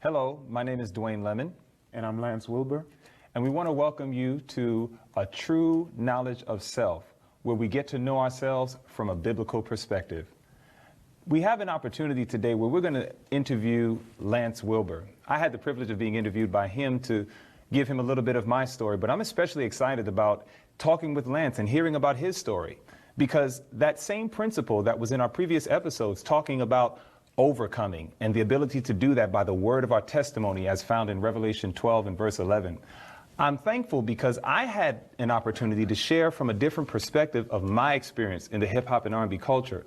Hello, my name is Dwayne Lemon. And I'm Lance Wilbur. And we want to welcome you to a true knowledge of self, where we get to know ourselves from a biblical perspective. We have an opportunity today where we're going to interview Lance Wilbur. I had the privilege of being interviewed by him to give him a little bit of my story, but I'm especially excited about talking with Lance and hearing about his story, because that same principle that was in our previous episodes talking about overcoming and the ability to do that by the word of our testimony as found in Revelation 12 and verse 11. I'm thankful because I had an opportunity to share from a different perspective of my experience in the hip hop and R&B culture.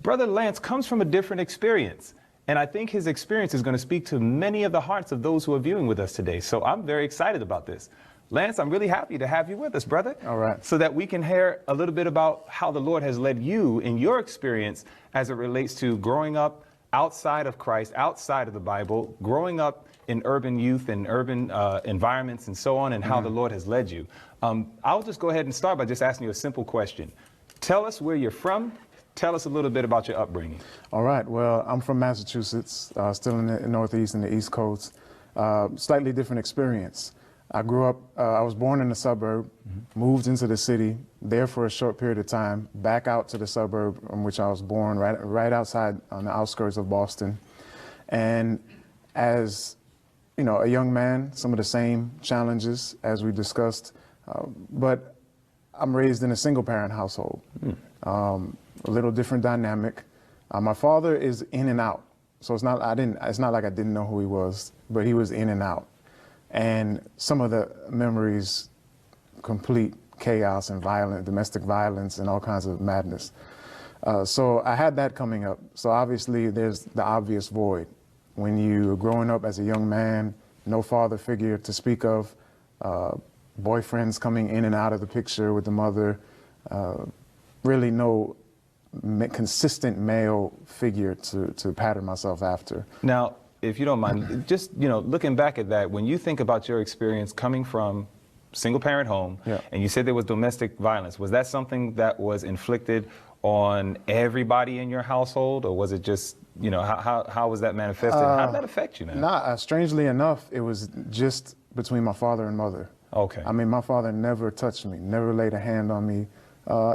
Brother Lance comes from a different experience, and I think his experience is going to speak to many of the hearts of those who are viewing with us today. So I'm very excited about this. Lance, I'm really happy to have you with us, brother. All right. So that we can hear a little bit about how the Lord has led you in your experience as it relates to growing up outside of Christ, outside of the Bible, growing up in urban youth and urban environments and so on, and how the Lord has led you. I'll just go ahead and start by just asking you a simple question. Tell us where you're from. Tell us a little bit about your upbringing. All right. Well, I'm from Massachusetts, still in the Northeast and the East Coast. Slightly different experience. I grew up, I was born in the suburb, moved into the city, there for a short period of time, back out to the suburb in which I was born, right outside on the outskirts of Boston. And as, you know, a young man, some of the same challenges as we discussed, but I'm raised in a single parent household. A little different dynamic. My father is in and out. So it's not like I didn't know who he was, but he was in and out. And some of the memories, complete chaos and domestic violence and all kinds of madness. So I had that coming up. So obviously there's the obvious void. When you're growing up as a young man, no father figure to speak of, boyfriends coming in and out of the picture with the mother, really no consistent male figure to pattern myself after. Now, if you don't mind, just, you know, looking back at that, when you think about your experience coming from single parent home, and you said there was domestic violence, was that something that was inflicted on everybody in your household, or was it just, you know, how was that manifested? How did that affect you, man? Strangely enough, it was just between my father and mother. Okay. I mean, my father never touched me, never laid a hand on me,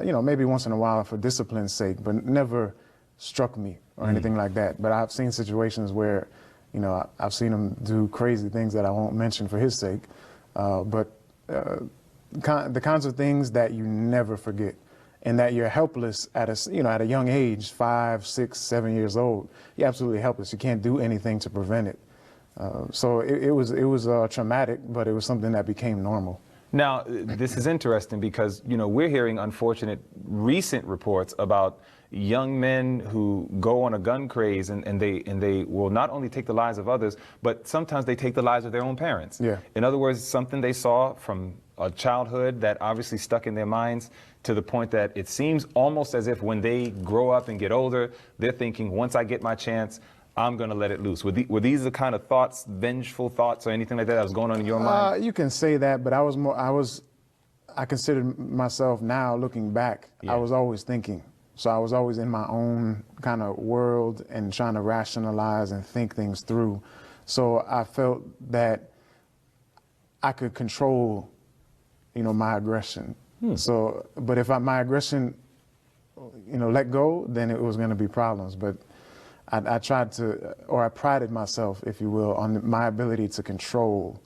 you know, maybe once in a while for discipline's sake, but never struck me or anything like that. But I've seen situations where, you know, I've seen him do crazy things that I won't mention for his sake, but the kinds of things that you never forget, and that you're helpless at a young age, 5, 6, 7 years old. You're absolutely helpless. You can't do anything to prevent it. So it was traumatic, but it was something that became normal. Now, this is interesting because, you know, we're hearing unfortunate recent reports about young men who go on a gun craze and they will not only take the lives of others, but sometimes they take the lives of their own parents. Yeah. In other words, something they saw from a childhood that obviously stuck in their minds to the point that it seems almost as if when they grow up and get older, they're thinking, once I get my chance, I'm going to let it loose. Were these the kind of thoughts, vengeful thoughts or anything like that was going on in your mind? You can say that, but I considered myself now looking back, I was always thinking. So I was always in my own kind of world and trying to rationalize and think things through. So I felt that I could control, you know, my aggression. So, but if my aggression, you know, let go, then it was going to be problems. But I tried to, or I prided myself, if you will, on my ability to control,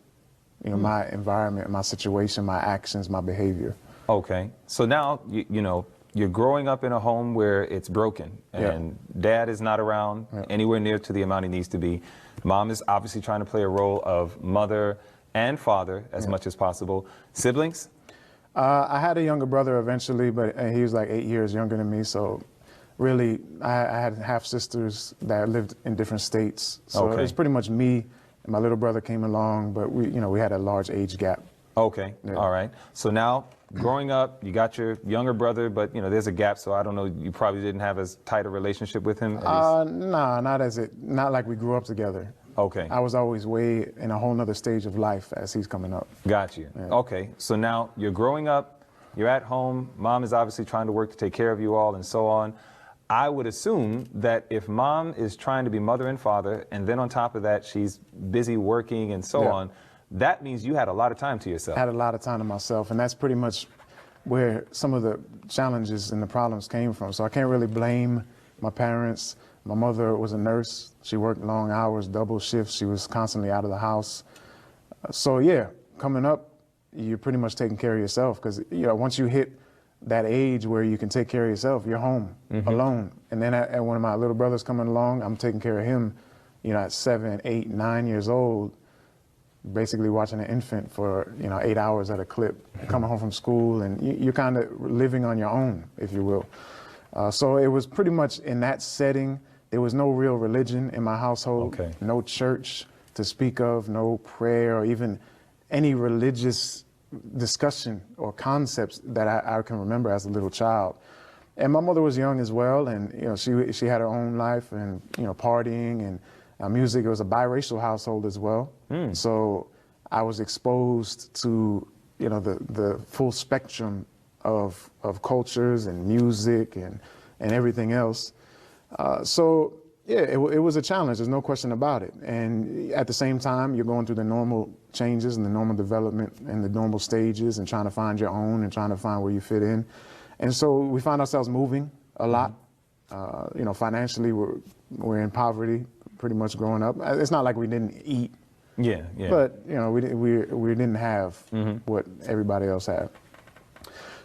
you know, my environment, my situation, my actions, my behavior. Okay. So now, you know, you're growing up in a home where it's broken and dad is not around anywhere near to the amount he needs to be. Mom is obviously trying to play a role of mother and father as much as possible. Siblings? I had a younger brother eventually, but he was like 8 years younger than me. So really, I had half sisters that lived in different states. So it was pretty much me and my little brother came along, but we had a large age gap. Okay. All right. So now, growing up, you got your younger brother, but you know there's a gap. So I don't know. You probably didn't have as tight a relationship with him. Nah, not like we grew up together. Okay. I was always way in a whole nother stage of life as he's coming up. Got you. Yeah. Okay. So now you're growing up. You're at home. Mom is obviously trying to work to take care of you all, and so on. I would assume that if mom is trying to be mother and father, and then on top of that, she's busy working and so on, that means you had a lot of time to yourself. I had a lot of time to myself, and that's pretty much where some of the challenges and the problems came from. So I can't really blame my parents. My mother was a nurse. She worked long hours, double shifts. She was constantly out of the house. So yeah, coming up, you're pretty much taking care of yourself, because once you hit that age where you can take care of yourself, you're home alone. And then at one of my little brothers coming along, I'm taking care of him, at 7, 8, 9 years old, basically watching an infant for 8 hours at a clip, coming home from school, and you're kind of living on your own, if you will. So it was pretty much in that setting. There was no real religion in my household, no church to speak of, no prayer, or even any religious discussion or concepts that I can remember as a little child. And my mother was young as well, and she had her own life, and partying and music. It was a biracial household as well. So I was exposed to the full spectrum of cultures and music and everything else. So yeah, it was a challenge. There's no question about it. And at the same time, you're going through the normal changes and the normal development and the normal stages, and trying to find your own and trying to find where you fit in. And so we find ourselves moving a lot. Financially, we're in poverty pretty much growing up. It's not like we didn't eat. Yeah. But we didn't have what everybody else had.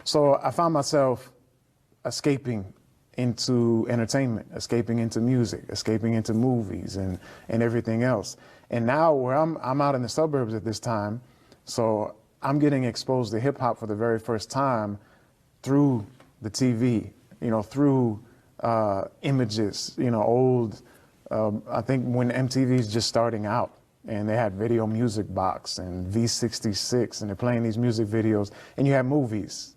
So I found myself escaping into entertainment, escaping into music, escaping into movies and everything else. And now where I'm out in the suburbs at this time, so I'm getting exposed to hip hop for the very first time through the TV, through images, old, I think when MTV's just starting out, and they had Video Music Box and V66, and they're playing these music videos, and you had movies.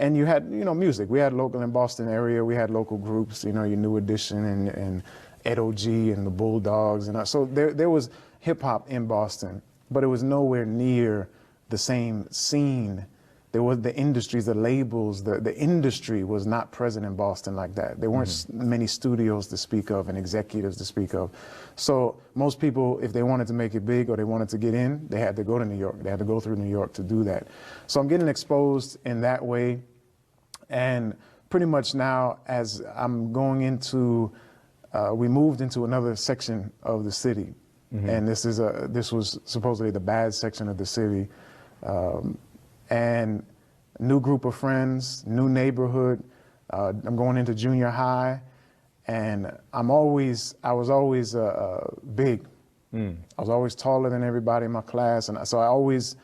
And you had, music. We had local in Boston area. We had local groups, your New Edition and Ed O.G. and the Bulldogs. And so there was hip hop in Boston, but it was nowhere near the same scene. There was the industries, the labels, the industry was not present in Boston like that. There weren't many studios to speak of and executives to speak of. So most people, if they wanted to make it big or they wanted to get in, they had to go to New York. They had to go through New York to do that. So I'm getting exposed in that way. And pretty much now, as I'm going into, we moved into another section of the city. And this was supposedly the bad section of the city. And new group of friends, new neighborhood. I'm going into junior high, and I was always big. I was always taller than everybody in my class, and so I always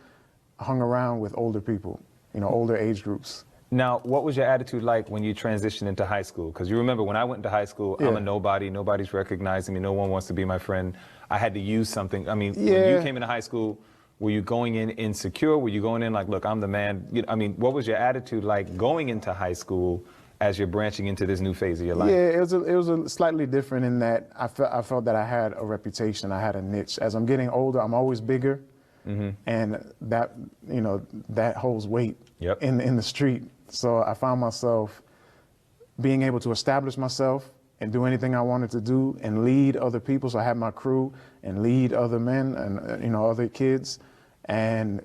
hung around with older people, older age groups. Now, what was your attitude like when you transitioned into high school? Because you remember when I went into high school, I'm a nobody. Nobody's recognizing me. No one wants to be my friend. I had to use something. I mean, when you came into high school, were you going in insecure? Were you going in like, look, I'm the man? I mean, what was your attitude like going into high school as you're branching into this new phase of your life? Yeah, it was a slightly different in that I felt that I had a reputation, I had a niche. As I'm getting older, I'm always bigger, and that holds weight in the street. So I found myself being able to establish myself and do anything I wanted to do and lead other people. So I had my crew and lead other men and other kids and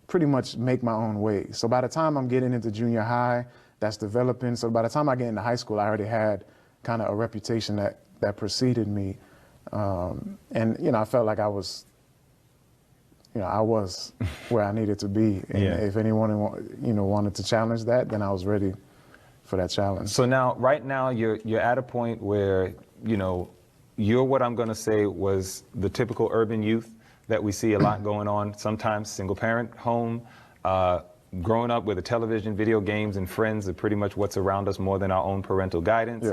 pretty much make my own way. So by the time I'm getting into junior high, that's developing. So by the time I get into high school, I already had kind of a reputation that preceded me. And I felt like I was where I needed to be. And if anyone wanted to challenge that, then I was ready for that challenge. So now, right now, you're at a point where, you're what I'm going to say was the typical urban youth that we see a lot going on, sometimes single parent home, growing up with a television, video games, and friends are pretty much what's around us more than our own parental guidance.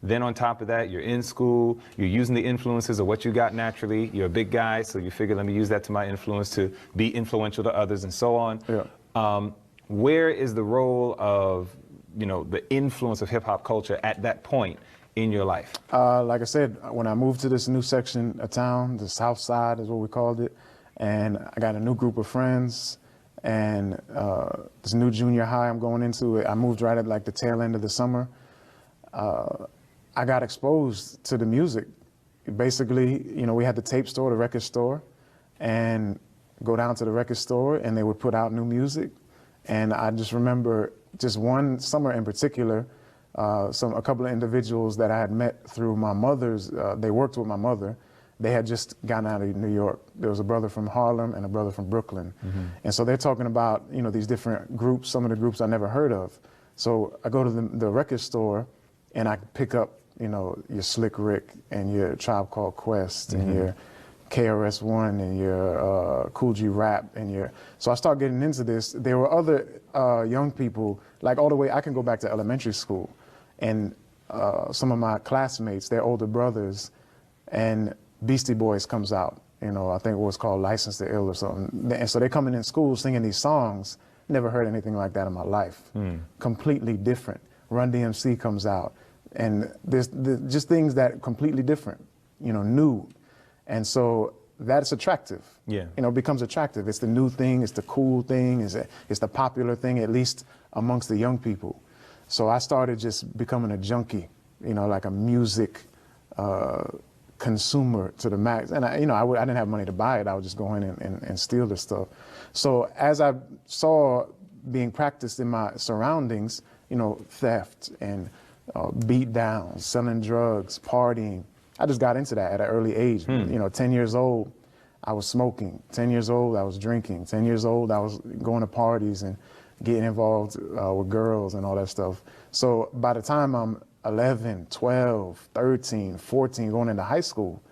Then on top of that, you're in school, you're using the influences of what you got naturally. You're a big guy, so you figure, let me use that to my influence to be influential to others and so on. Where is the role of the influence of hip hop culture at that point in your life? Like I said, when I moved to this new section of town, the South Side is what we called it, and I got a new group of friends, And this new junior high I'm going into, I moved right at like the tail end of the summer. I got exposed to the music. Basically, you know, we had the tape store, the record store, and go down to the record store and they would put out new music. And I just remember just one summer in particular, a couple of individuals that I had met through my mother's, they worked with my mother. They had just gotten out of New York. There was a brother from Harlem and a brother from Brooklyn. Mm-hmm. And so they're talking about, you know, these different groups, some of the groups I never heard of. So I go to the record store and I pick up, you know, your Slick Rick and your Tribe Called Quest and your KRS-One and your Cool G Rap and your, so I start getting into this. There were other young people, like all the way, I can go back to elementary school, and some of my classmates, their older brothers, and Beastie Boys comes out, you know, I think it was called License to Ill or something. And so they're coming in school singing these songs. Never heard anything like that in my life. Completely different. Run DMC comes out. And there's just things that completely different, you know, new. And so that's attractive. Yeah. You know, it becomes attractive. It's the new thing, it's the cool thing, it's the popular thing, at least amongst the young people. So I started just becoming a junkie, you know, like a music consumer to the max. And I didn't have money to buy it. I would just go in and steal the stuff. So as I saw being practiced in my surroundings, you know, theft and beat down, selling drugs, partying, I just got into that at an early age. You know, 10 years old, I was smoking. 10 years old, I was drinking. 10 years old, I was going to parties and getting involved with girls and all that stuff. So by the time I'm 11, 12, 13, 14, going into high school,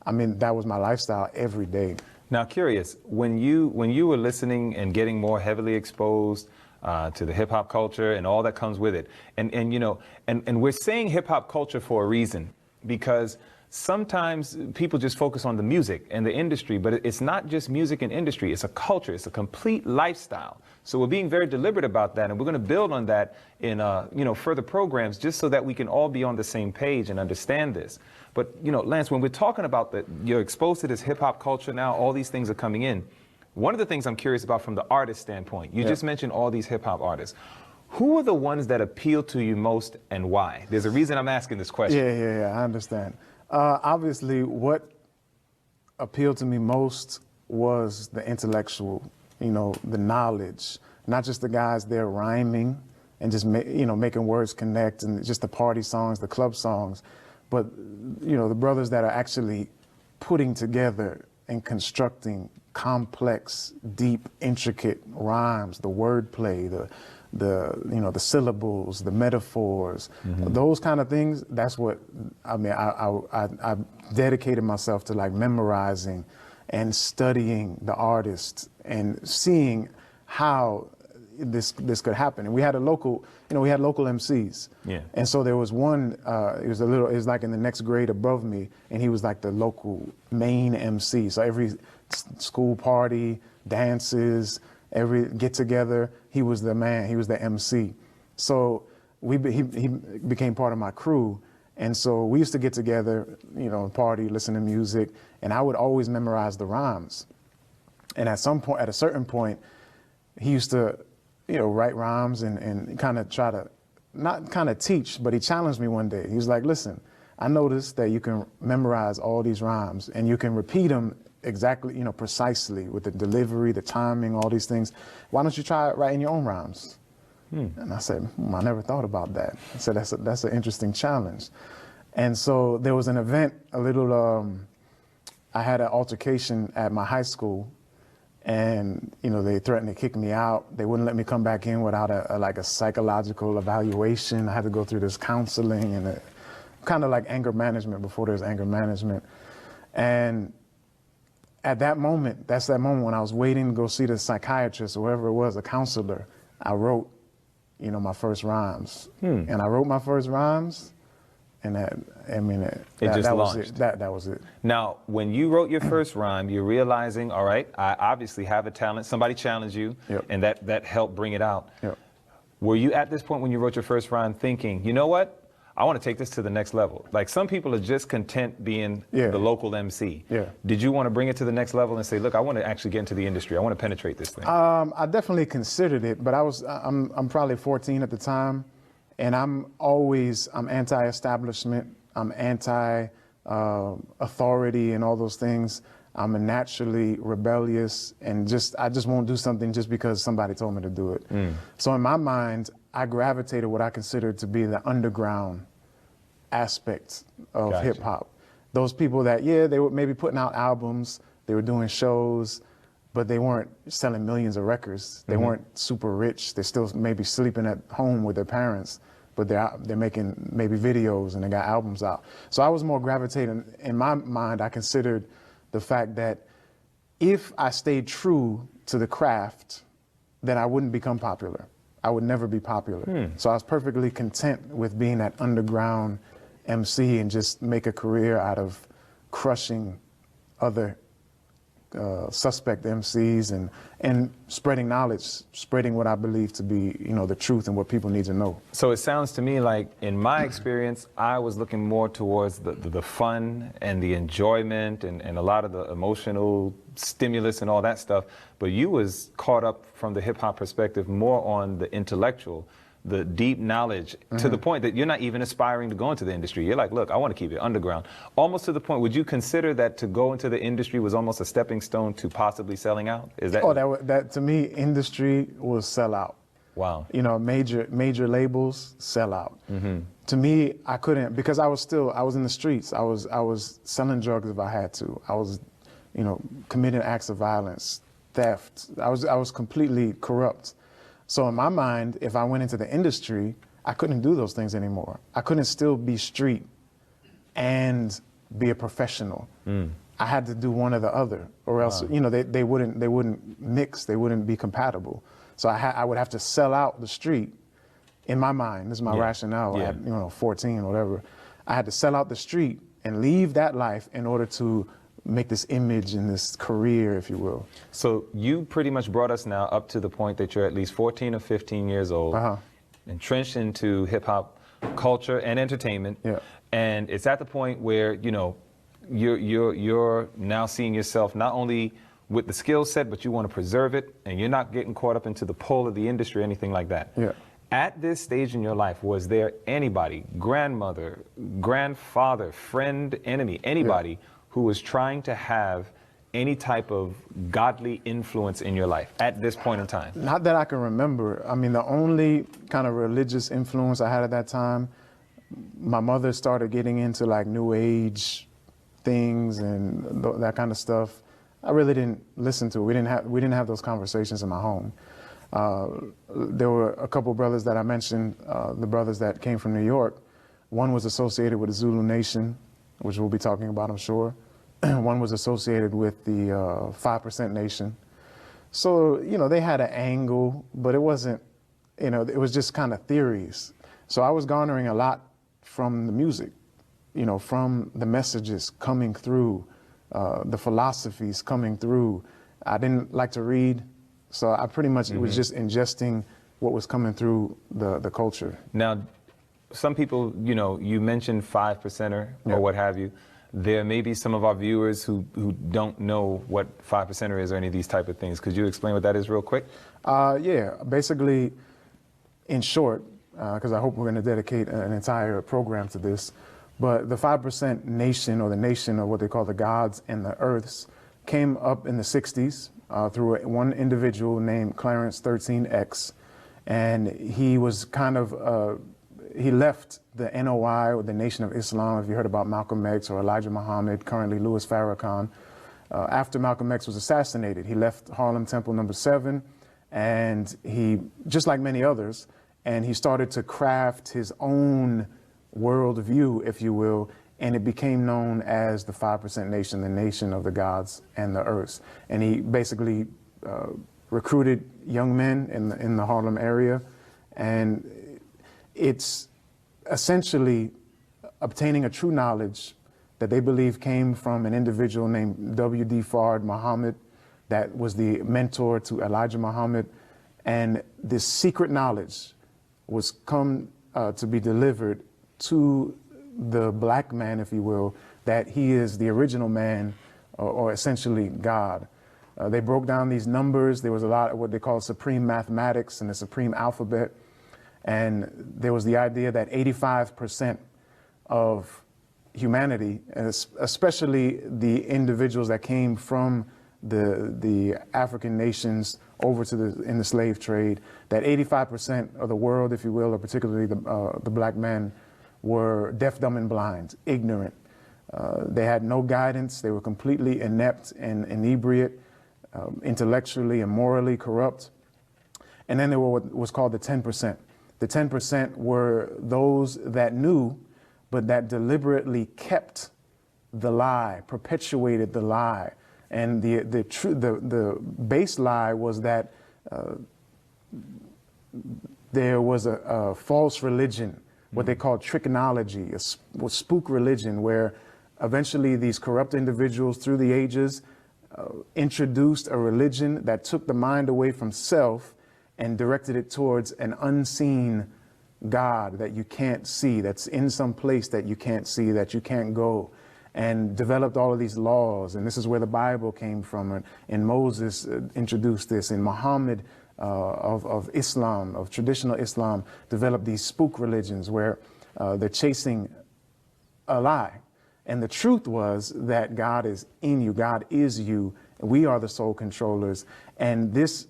I mean, that was my lifestyle every day. Now, curious, when you were listening and getting more heavily exposed to the hip hop culture and all that comes with it, and you know, and we're saying hip hop culture for a reason, because sometimes people just focus on the music and the industry, but it's not just music and industry, it's a culture, it's a complete lifestyle. So we're being very deliberate about that, and we're going to build on that in you know, further programs, just so that we can all be on the same page and understand this. But you know, Lance, when we're talking about that, you're exposed to this hip hop culture now, all these things are coming in. One of the things I'm curious about from the artist standpoint, you just mentioned all these hip hop artists. Who are the ones that appeal to you most and why? There's a reason I'm asking this question. Yeah, I understand. Obviously, what appealed to me most was the intellectual, you know, the knowledge, not just the guys there rhyming and just, you know, making words connect and just the party songs, the club songs, but, you know, the brothers that are actually putting together and constructing complex, deep, intricate rhymes, the wordplay, you know, the syllables, the metaphors, those kind of things. That's what I mean. I dedicated myself to like memorizing and studying the artist and seeing how this could happen. And we had local MCs. Yeah. And so there was one. It was like in the next grade above me, and he was like the local main MC. So every school party, dances, every get-together, he was the man, he was the MC. So he became part of my crew, and so we used to get together, you know, party, listen to music, and I would always memorize the rhymes. And at a certain point, he used to, you know, write rhymes and kind of try to, not kind of teach, but he challenged me one day. He was like, listen, I noticed that you can memorize all these rhymes and you can repeat them exactly, you know, precisely with the delivery, the timing, all these things. Why don't you try writing your own rhymes? And I said, I never thought about that. I said, that's an interesting challenge. And so there was an event, I had an altercation at my high school, and, you know, they threatened to kick me out. They wouldn't let me come back in without a psychological evaluation. I had to go through this counseling and kind of like anger management before there's anger management. And at that moment, that's that moment when I was waiting to go see the psychiatrist or whoever it was, a counselor, I wrote, you know, my first rhymes. And I wrote my first rhymes, and that was it. That was it. Now, when you wrote your first rhyme, you're realizing, all right, I obviously have a talent. Somebody challenged you, and that helped bring it out. Were you at this point when you wrote your first rhyme thinking, you know what? I want to take this to the next level. Like some people are just content being Yeah. the local MC. Yeah. Did you want to bring it to the next level and say, look, I want to actually get into the industry. I want to penetrate this thing. I definitely considered it, but I'm probably 14 at the time, and I'm anti-establishment. I'm anti-authority and all those things. I'm a naturally rebellious, and I just won't do something just because somebody told me to do it. So in my mind, I gravitated what I considered to be the underground aspect of Gotcha. hip hop. Those people that, yeah, they were maybe putting out albums, they were doing shows, but they weren't selling millions of records. They weren't super rich. They're still maybe sleeping at home with their parents, but they're making maybe videos and they got albums out. So I was more gravitating, in my mind, I considered the fact that if I stayed true to the craft, then I wouldn't become popular. I would never be popular. So I was perfectly content with being that underground MC and just make a career out of crushing other suspect MCs and spreading knowledge, spreading what I believe to be, the truth and what people need to know. So it sounds to me like, in my experience, I was looking more towards the fun and the enjoyment and a lot of the emotional stimulus and all that stuff. But you was caught up from the hip hop perspective more on the intellectual, the deep knowledge, to the point that you're not even aspiring to go into the industry. You're like, look, I want to keep it underground. Almost to the point, would you consider that to go into the industry was almost a stepping stone to possibly selling out? Is that? Oh, that to me, industry was sell out. Wow. Major labels sell out. To me, I couldn't, because I was in the streets. I was selling drugs if I had to. I was, committing acts of violence, theft. I was completely corrupt. So in my mind, if I went into the industry, I couldn't do those things anymore. I couldn't still be street and be a professional. I had to do one or the other, or else, they wouldn't mix. They wouldn't be compatible. So I would have to sell out the street. In my mind, this is my rationale. Yeah. At 14 or whatever, I had to sell out the street and leave that life in order to make this image and this career, if you will. So you pretty much brought us now up to the point that you're at least 14 or 15 years old, entrenched into hip hop culture and entertainment. Yeah. And it's at the point where, you're now seeing yourself not only with the skill set, but you want to preserve it, and you're not getting caught up into the pull of the industry or anything like that. Yeah. At this stage in your life, was there anybody, grandmother, grandfather, friend, enemy, anybody who was trying to have any type of godly influence in your life at this point in time? Not that I can remember. I mean, the only kind of religious influence I had at that time, my mother started getting into like New Age things and that kind of stuff. I really didn't listen to it. We didn't have those conversations in my home. There were a couple brothers that I mentioned, the brothers that came from New York. One was associated with the Zulu Nation, which we'll be talking about, I'm sure. One was associated with the 5% Nation. So, they had an angle, but it wasn't, it was just kind of theories. So I was garnering a lot from the music, from the messages coming through, the philosophies coming through. I didn't like to read, so I pretty much was just ingesting what was coming through the culture. Now, some people, you mentioned 5%er or what have you. There may be some of our viewers who don't know what 5%er is or any of these type of things. Could you explain what that is real quick? Yeah, basically, in short, because I hope we're going to dedicate an entire program to this, but the 5% Nation, or the nation of what they call the gods and the earths, came up in the 60s through one individual named Clarence 13X, and he was kind of, he left the NOI, or the Nation of Islam, if you heard about Malcolm X or Elijah Muhammad, currently Louis Farrakhan. After Malcolm X was assassinated, he left Harlem Temple number 7, and he, just like many others, and he started to craft his own worldview, if you will, and it became known as the 5% Nation, the nation of the gods and the earths. And he basically recruited young men in the Harlem area, and it's essentially obtaining a true knowledge that they believe came from an individual named W.D. Fard Muhammad, that was the mentor to Elijah Muhammad. And this secret knowledge was come to be delivered to the black man, if you will, that he is the original man, or essentially God. They broke down these numbers. There was a lot of what they call supreme mathematics and the supreme alphabet. And there was the idea that 85% of humanity, and especially the individuals that came from the African nations over to in the slave trade, that 85% of the world, if you will, or particularly the black men, were deaf, dumb, and blind, ignorant. They had no guidance. They were completely inept and inebriate, intellectually and morally corrupt. And then there were what was called the 10%. The 10% were those that knew, but that deliberately kept the lie, perpetuated the lie. And the base lie was that there was a false religion, what they call tricknology, a spook religion, where eventually these corrupt individuals through the ages introduced a religion that took the mind away from self and directed it towards an unseen God that you can't see, that's in some place that you can't see, that you can't go, and developed all of these laws. And this is where the Bible came from. And Moses introduced this, and Muhammad of Islam, of traditional Islam, developed these spook religions where they're chasing a lie. And the truth was that God is in you, God is you, we are the sole controllers. And this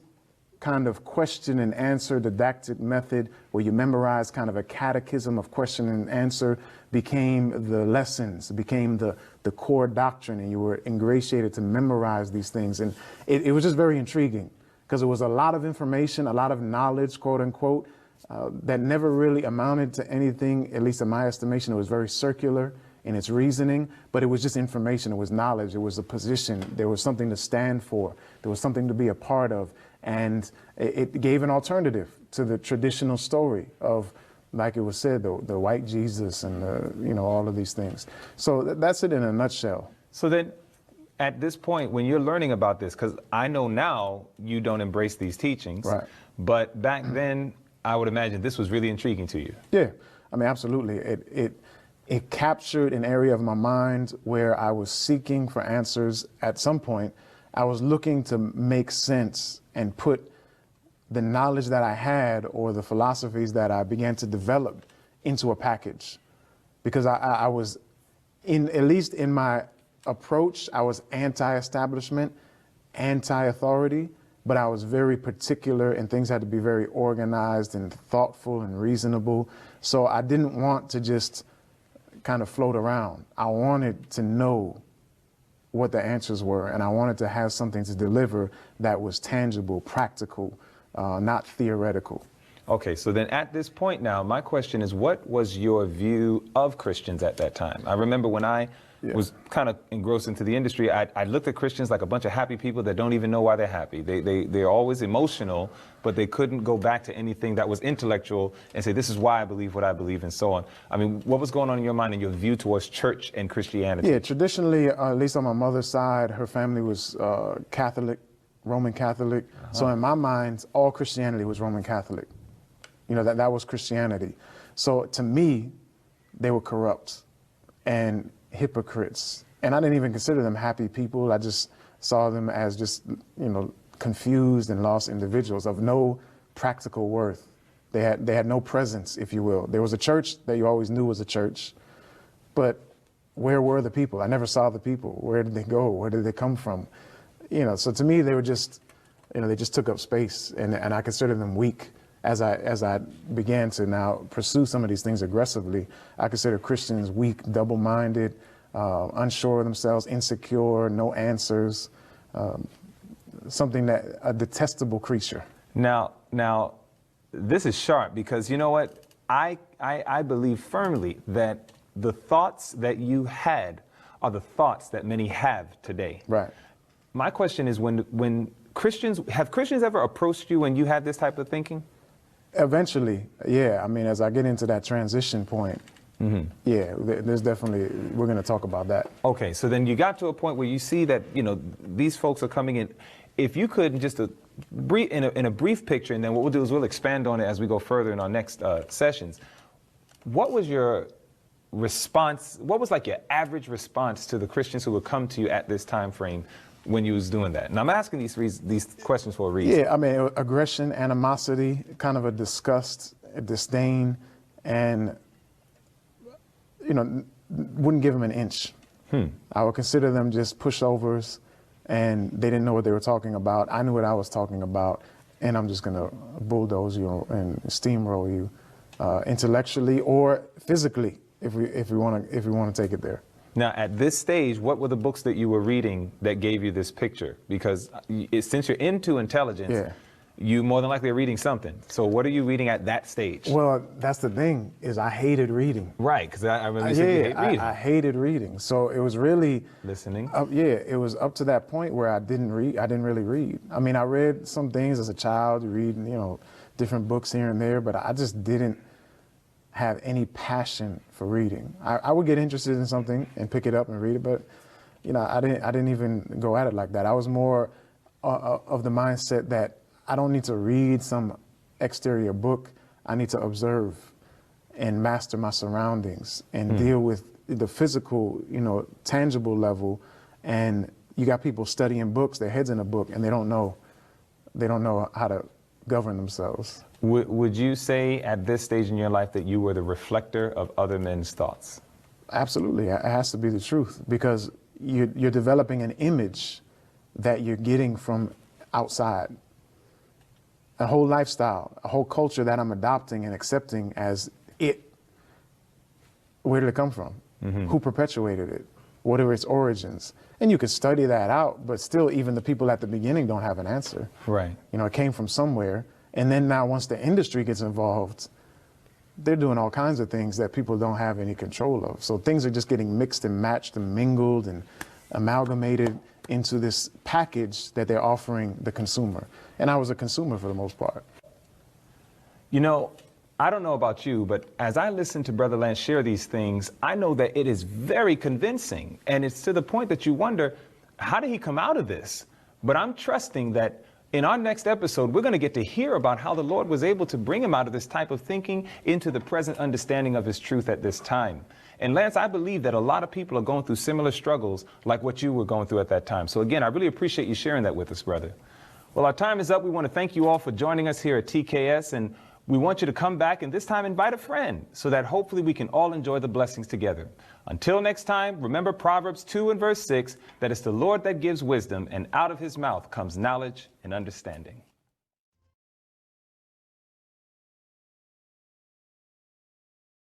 kind of question and answer didactic method where you memorize kind of a catechism of question and answer became the lessons, became the core doctrine, and you were ingratiated to memorize these things. And it was just very intriguing because it was a lot of information, a lot of knowledge, quote unquote, that never really amounted to anything, at least in my estimation. It was very circular in its reasoning, but it was just information, it was knowledge, it was a position, there was something to stand for, there was something to be a part of, and it gave an alternative to the traditional story of, like it was said, the white Jesus and all of these things. So that's it in a nutshell. So then, at this point, when you're learning about this, because I know now you don't embrace these teachings, right, but back then, I would imagine this was really intriguing to you. Yeah, I mean, absolutely. It captured an area of my mind where I was seeking for answers. At some point, I was looking to make sense and put the knowledge that I had or the philosophies that I began to develop into a package. Because I was, at least in my approach, I was anti-establishment, anti-authority, but I was very particular and things had to be very organized and thoughtful and reasonable. So I didn't want to just kind of float around. I wanted to know what the answers were, and I wanted to have something to deliver that was tangible, practical, not theoretical. Okay, so then at this point now, my question is, what was your view of Christians at that time? I remember when I was kind of engrossed into the industry, I looked at Christians like a bunch of happy people that don't even know why they're happy. They're always emotional, but they couldn't go back to anything that was intellectual and say, this is why I believe what I believe, and so on. I mean, what was going on in your mind and your view towards church and Christianity? Yeah, traditionally, at least on my mother's side, her family was Catholic, Roman Catholic. So in my mind, all Christianity was Roman Catholic. That was Christianity. So to me, they were corrupt and hypocrites. And I didn't even consider them happy people. I just saw them as just, confused and lost individuals of no practical worth. They had no presence, if you will. There was a church that you always knew was a church, but where were the people? I never saw the people. Where did they go? Where did they come from? So to me, they were just, they just took up space, and I considered them weak. As I began to now pursue some of these things aggressively, I consider Christians weak, double-minded, unsure of themselves, insecure, no answers, a detestable creature. Now, this is sharp because you know what? I believe firmly that the thoughts that you had are the thoughts that many have today. Right. My question is, when Christians, have Christians ever approached you when you had this type of thinking? Eventually, yeah. I mean, as I get into that transition point, yeah, there's definitely, we're going to talk about that. Okay, so then you got to a point where you see that, these folks are coming in. If you could just in a brief picture, and then what we'll do is we'll expand on it as we go further in our next sessions. what was your response? What was like your average response to the Christians who would come to you at this time frame when you was doing that? And I'm asking these questions for a reason. Yeah, I mean, aggression, animosity, kind of a disgust, a disdain, and, wouldn't give them an inch. I would consider them just pushovers, and they didn't know what they were talking about. I knew what I was talking about, and I'm just going to bulldoze you and steamroll you intellectually or physically if we want to take it there. Now, at this stage, what were the books that you were reading that gave you this picture? Because since you're into intelligence, Yeah. you more than likely are reading something. So what are you reading at that stage? Well, that's the thing, is I hated reading. Right, because I remember you said you hate reading. I hated reading. So it was really Listening. It was up to that point where I didn't really read. I mean, I read some things as a child, reading, different books here and there, but I just didn't have any passion for reading. I would get interested in something and pick it up and read it, but I didn't even go at it like that. I was more of the mindset that I don't need to read some exterior book. I need to observe and master my surroundings and deal with the physical, tangible level. And you got people studying books, their heads in a book, and they don't know how to govern themselves. Would you say at this stage in your life that you were the reflector of other men's thoughts? Absolutely, it has to be the truth, because you're developing an image that you're getting from outside. A whole lifestyle, a whole culture that I'm adopting and accepting as it. Where did it come from? Who perpetuated it? What are its origins? And you could study that out, but still even the people at the beginning don't have an answer. Right. It came from somewhere. And then now once the industry gets involved, they're doing all kinds of things that people don't have any control of. So things are just getting mixed and matched and mingled and amalgamated into this package that they're offering the consumer. And I was a consumer for the most part. I don't know about you, but as I listen to Brother Lance share these things, I know that it is very convincing. And it's to the point that you wonder, how did he come out of this? But I'm trusting that in our next episode, we're going to get to hear about how the Lord was able to bring him out of this type of thinking into the present understanding of his truth at this time. And Lance, I believe that a lot of people are going through similar struggles like what you were going through at that time. So again, I really appreciate you sharing that with us, brother. Well, our time is up. We want to thank you all for joining us here at TKS, and we want you to come back and this time invite a friend so that hopefully we can all enjoy the blessings together. Until next time, remember Proverbs 2 and verse 6, that it's the Lord that gives wisdom, and out of his mouth comes knowledge and understanding.